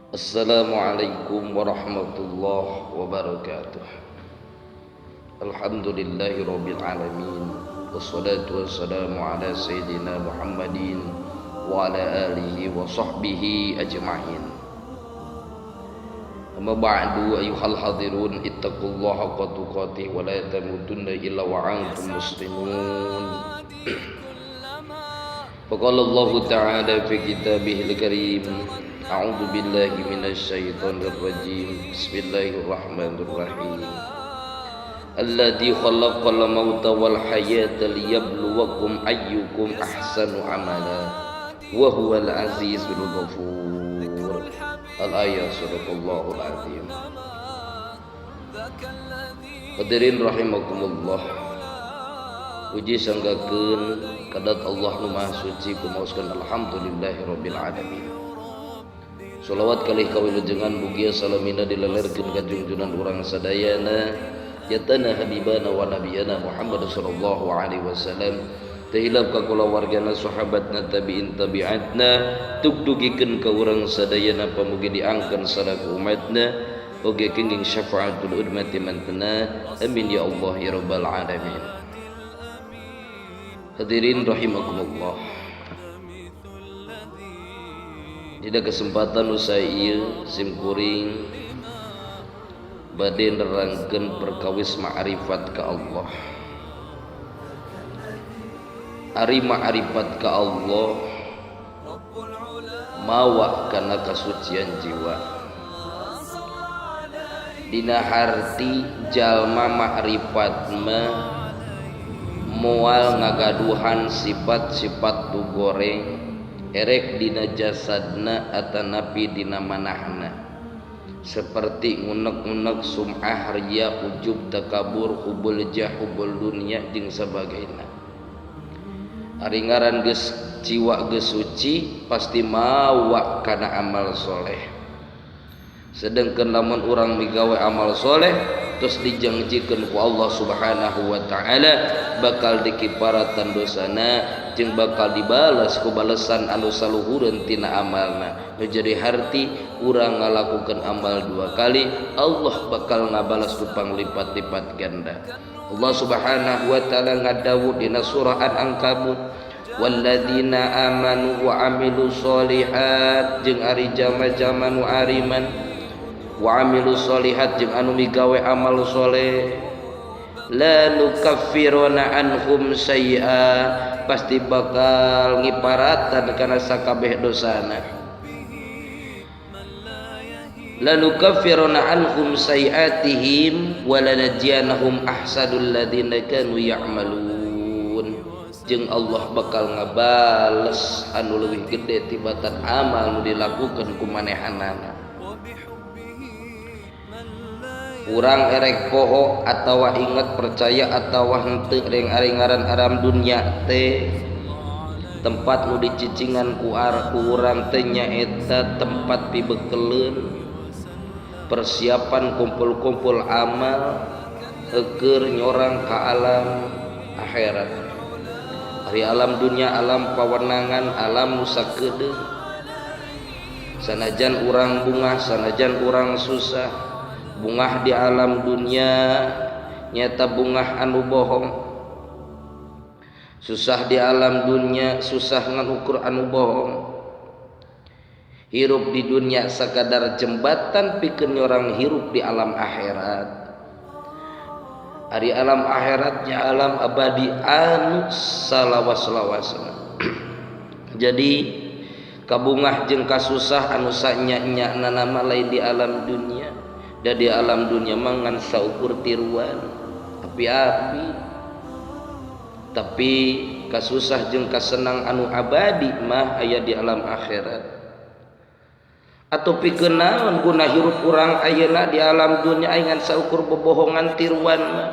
Assalamualaikum warahmatullahi wabarakatuh. Alhamdulillahi rabbil alamin. Wassalatu wassalamu ala sayyidina Muhammadin wa ala alihi wa sahbihi ajma'in. Amma ba'du ayyuhal hadirun ittaqullaha haqqa tuqatih wa la tamutunna illa wa antum muslimun. Faqala Allah ta'ala fi kitabihil karim. A'udzu billahi minasyaitonir rajim. Bismillahirrahmanirrahim. Alladzi khalaqal mauta wal hayata liyabluwakum ayyukum ahsanu amala wa huwal azizul ghafur. Al-ayat sadaqallahul azim. Hadirin rahimakumullah. Puji sanggakeun kadat Allah nu Maha Suci kumaoskeun alhamdulillahirabbil alamin. Sholawat kalih kawilujengan mugia salamina dilelerkeun ka junjunan urang sadayana jatana habibana wa nabiyana Muhammad sallallahu alaihi wasallam tahilap ka kulawargana sahabatna tabi'in tabi'atna tugdugikeun ka urang sadayana pamugi diangkeun salaku umatna oge kenging syafaatul ummati mantena amin ya Allah ya rabbal alamin. Hadirin rahimakumullah. Dina kesempatan usai ieu simkuring bade nerangkeun perkawis ma'rifat ka Allah. Ari ma'rifat ka Allah mawa kana kasucian jiwa. Dina harti jalma ma'rifat mah moal ngagaduhan sifat-sifat tu goreng erek dina jasadna atanapi dina manahna seperti ngunek-ngunek sum'ah riya ujub takabur hubul jah hubul dunia jeung sabagaina. Ari ngaran geus jiwa geus suci pasti mawa kana amal soleh. Sedengkeun lamun urang migawe amal soleh terus dijanjikeun ku Allah Subhanahu wa taala bakal dikiparatan dosana jeung bakal dibalas ku balesan anu saluhureun tina amalna. Nu jadi harti urang ngalakukeun amal dua kali Allah bakal ngabalas ku panglipat-lipat ganda. Allah Subhanahu wa taala ngadawuh dina surah Al-Ankabut walladzina amanu wa amilus solihat jeung ari jama-jama nu ariman wa amilus solihat jeung anu migawe amal soleh la nukaffiruna anhum sayyi'a pasti bakal ngiparatan kana sakabeh dosana. La nukaffiruna anhum sayyi'atihim wa lanajziyanahum ahsanul ladzina kanu ya'malun jeung Allah bakal ngabales anu leuwih gede tibatan amal nu dilakukeun ku manehanana. Urang erek poho atawa inget percaya atawa henteu reng ari ngaran aram dunya teh tempat nu dicicingan ku urang teh nyaeta tempat pibekeleun persiapan kumpul-kumpul amal keur nyorang ka alam akhirat. Ari alam dunya alam pawenangan alam nu sakedeung sanajan urang bungah sanajan urang susah bungah di alam dunia nyata bungah anu bohong. Susah di alam dunia susah ngukur anu bohong. Hirup di dunia sakadar jembatan pikeun orang hirup di alam akhirat. Ari alam akhiratnya alam abadi anu salawas-lawasna. Jadi kabungah jeung kasusah anu sanya-nyana nama lain di alam dunia. Da di alam dunia mangan saukur tiruan api-api tapi kasusah jeung kasenang anu abadi mah aya di alam akhirat. Atuh pikeun naon guna hirup urang ayeuna di alam dunia ayeuna saukur bobohongan tiruan mah.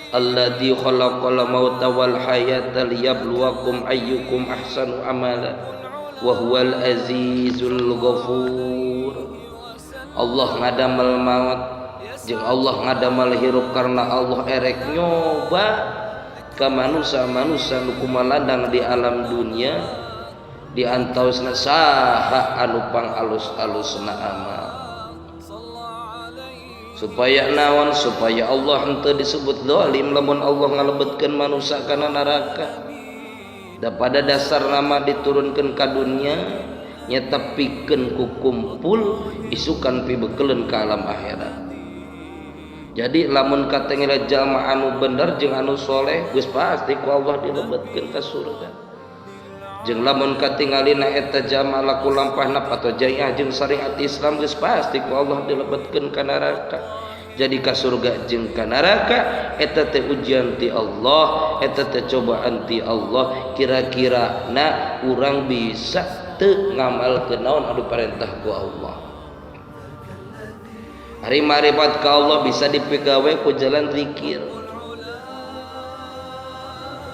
Alladzi khalaqal mauta wal hayata liyabluwakum ayyukum ahsanu amala wa huwal azizul ghafur. Allah ngadamel maut jeung Allah ngadamel hirup karena Allah erek nyoba ka manusia-manusia nu kumalandang di alam dunia di antawisna saha anu pangalus-alusna amal. Supaya naon? Supaya Allah henteu disebut zalim lamun Allah ngalebetkeun manusia kana neraka. Da pada dasar nama diturunkeun ka dunya nyata pikeun ku kumpul isukan pibeukeun ka alam akhirat. Jadi lamun katengela jalma anu bener jeung anu soleh geus pasti ku Allah dilebetkeun ka surga. Jeung lamun katingalina eta jalma laku lampahna patojaiyah jeung syariat Islam geus pasti ku Allah dilebetkeun ka neraka. Jadi ka surga jeung ka neraka eta teh ujian ti Allah, eta teh cobaan ti Allah. Kira-kira na urang bisa teu ngamalkeun naon anu parentah ku Allah. Hari marifat ka Allah bisa dipegawe ku jalan zikir.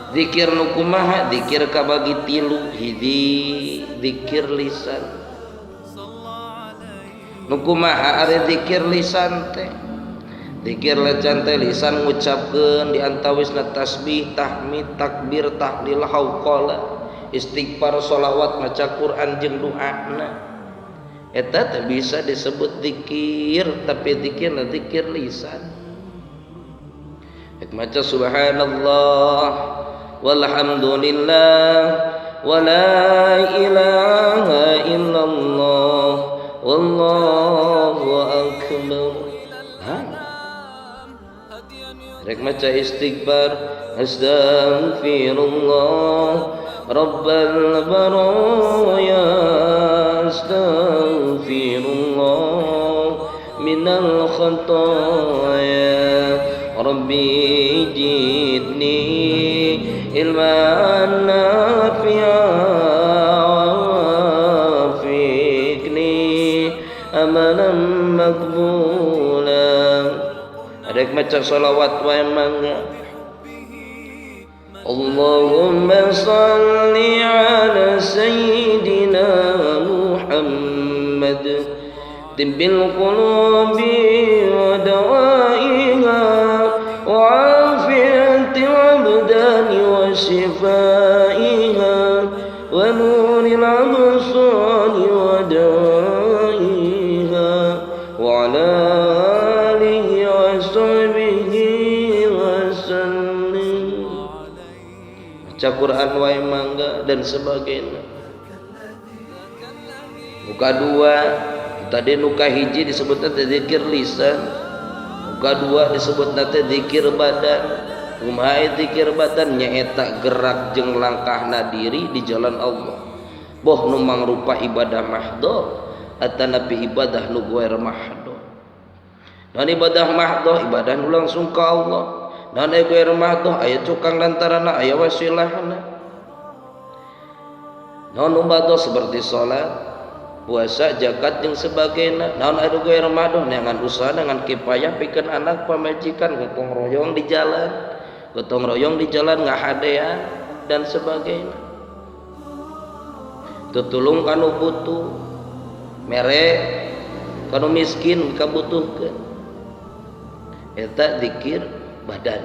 Zikir nu kumaha? Zikir kabagi tilu. Hiji zikir lisan. Nu kumaha ari zikir lisan teh? Zikir lisan teh lisan ngucapkeun di antawisna tasbih, tahmid, takbir, tahlil, hauqala, istighfar, sholawat, maca Quran jeung doana. Eta teh bisa disebut zikir, tapi zikirna zikir lisan. Maca subhanallah walhamdulillah wala ilaha illallah wallahu akbar. Rek maca istighfar astaghfirullah rabbal baraya astaghfirullah minal khataya rabbi jidni ilman nafi'an wafiqni amalan makbulan. Rek maca sholawat wae mangga. Allahumma salli ala sayyidina Muhammad tibbil qulubi wa dawaiha wa afiyatil abdani wa shifaiha wa nuril absari wa dawaiha wa ala alihi wa sahbihi wa sallim. Baca Quran wae mangga dan sebagainya. Muka dua tadi nuka hiji disebutna teh zikir lisan, muka dua disebutna teh zikir badan. Kumaha zikir badan nyaeta gerak jeung langkahna diri di jalan Allah. Boh nu mangrupa ibadah mahdhah atanapi ibadah nu ghair mahdhah. Dan ibadah mahdhah ibadah nu langsung ka Allah. Dan ghair mahdhah aya cukang lantarana aya wasilahna. Non ibadah seperti salat, puasa, zakat jeung sebagainya. Naon anu ghair mahdhah neangan usaha dengan kifayah pikeun anak pamajikan gotong royong di jalan, gotong royong di jalan ngahadean dan sebagainya. Tutulung kanu butuh, mere kanu miskin kabutuhkeun. Eta zikir badan.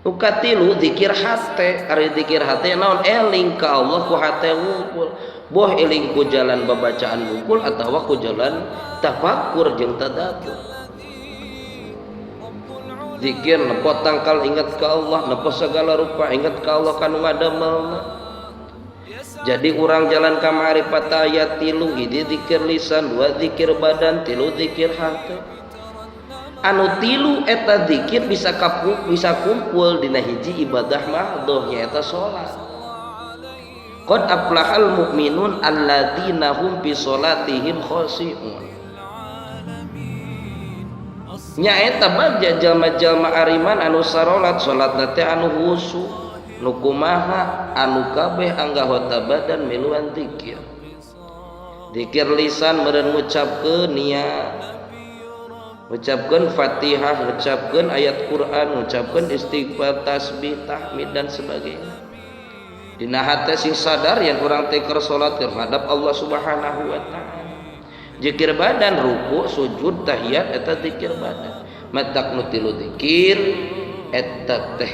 Nu katilu zikir hate, ari zikir hate naon eling ka Allah ku hate wungkul. Boh eling ku jalan babacaan wungkul atawa ku jalan tafakkur jeung tadabbur. Zikir nepo tangkal ingat ka Allah, nepo segala rupa ingat ka Allah kanu ngadamelna. Jadi urang jalan ka ma'rifat aya tilu, hiji zikir lisan, dua zikir badan, tilu zikir hate. Anu tilu eta zikir bisa kumpul dina hiji ibadah mahdhah nyaeta salat. Qad aflahal mu'minun alladzina hum fi sholatihim khashi'un. Nyaeta bagja jalma-jalma ariman anu sarolat salatna teh anu khusyuk, nu kumaha anu kabeh anggahota badan miluan zikir. Zikir lisan meureun ngucapkeun niat, ucapkan Fatihah, ucapkan ayat Quran, ucapkan istighfar, tasbih, tahmid dan sebagainya. Dina hate sing sadar yang orang teker salat terhadap Allah Subhanahu wa taala. Zikir badan ruku, sujud, tahiyat eta zikir badan. Matak nu tilu zikir eta teh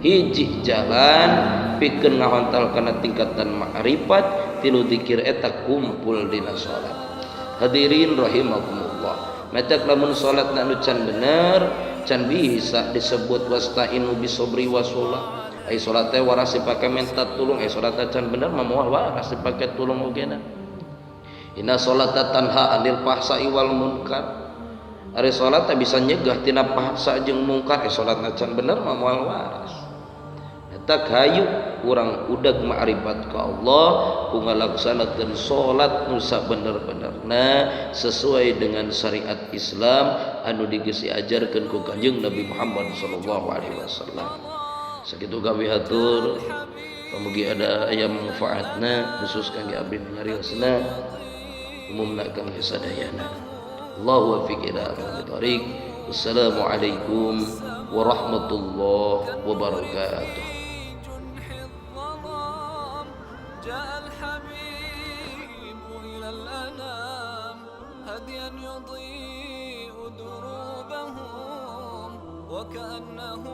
hiji jalan pikeun ngahontal kana tingkatan ma'rifat tilu dzikir eta kumpul dina salat. Hadirin rahimakumullah, matak lamun salatna anu can bener can bisa disebut wasta'inu bisobri wasolah. Ai salat teh waras dipake minta tulung, ai salat teh can bener mah moal waras dipake tulung ogena. Inna sholata tanha anil fahsai wal munkar. Ari salat teh bisa nyegah tina fahsa jeung mungkar, ai salatna can bener mah moal waras. Eta hayu urang udag ma'rifat ka Allah ku ngalaksanakeun salat nu sabener-benerna sesuai dengan syariat Islam anu digeus diajarkeun ku Kanjeng Nabi Muhammad sallallahu alaihi wasallam. Sakitu gawe hatur pamugi ada aya manfaatna khusus kangge abdi nyariosna umumna kangge sadayana. Allahu wafiq ila aqwamit thoriq. Wassalamualaikum warahmatullahi wabarakatuh. جاء الحبيب إلى الأنام هديا يضيء دروبهم وكأنه